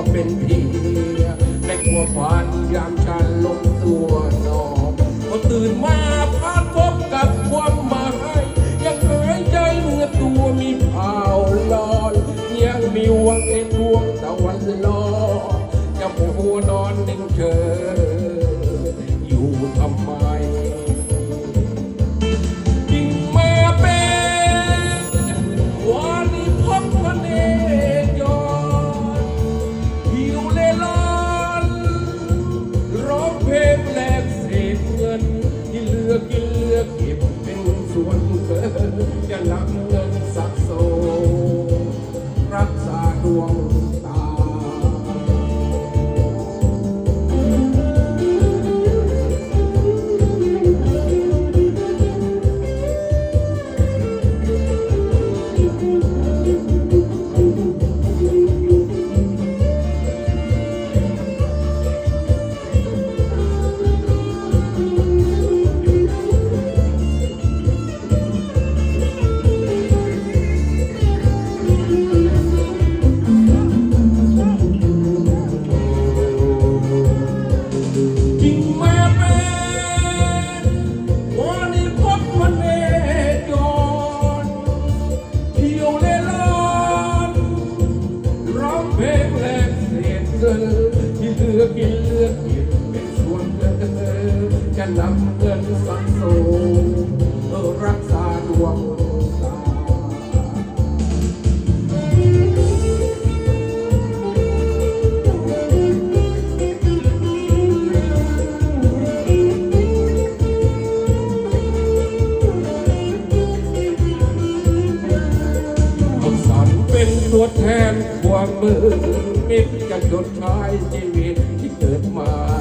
ก็เป็นเพียในกลัวฝันยามฉันลงตัวนอนพอตื่นมาพาพบกับความหมายยังหายใจเมื่อตัวมีเผาลอยยังมีหวังในดวงตะวันลอยจะหัวนอนนิ่งเฉยอยู่ทำไมยิ่งมาเป็นวันนี้พบกันเองย้อนหิวเล่ร่อนร้องเพลงแลกเศษเงินที่เหลือกินเหลือเก็บเป็นส่วนเกินจะนำเงินสะสมรักษาดวงตาที่เหลือกินเหลือเก็บเป็นส่วนเกินจะนำเงินสะสมรักษาดวงตาฉันเป็นตัวแทนความมือมิตรจะชดใช้ชีวิตที่เกิดมา